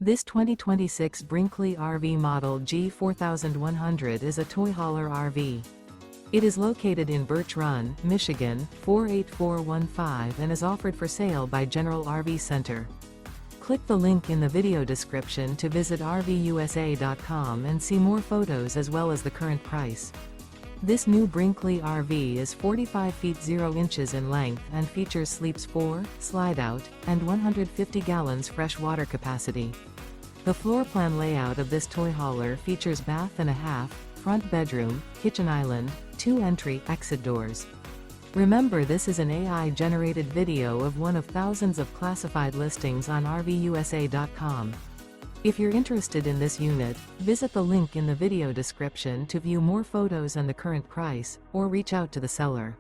This 2026 Brinkley RV Model G 4100 is a toy hauler RV. It is located in Birch Run, Michigan, 48415 and is offered for sale by General RV Center. Click the link in the video description to visit RVUSA.com and see more photos as well as the current price. This new Brinkley RV is 45 feet 0 inches in length and features sleeps 4, Slideout, and 150 gallons fresh water capacity. The floor plan layout of this toy hauler features bath and a half, front bedroom, kitchen island, 2 entry/exit doors. Remember, this is an AI-generated video of one of thousands of classified listings on RVUSA.com. If you're interested in this unit, visit the link in the video description to view more photos and the current price, or reach out to the seller.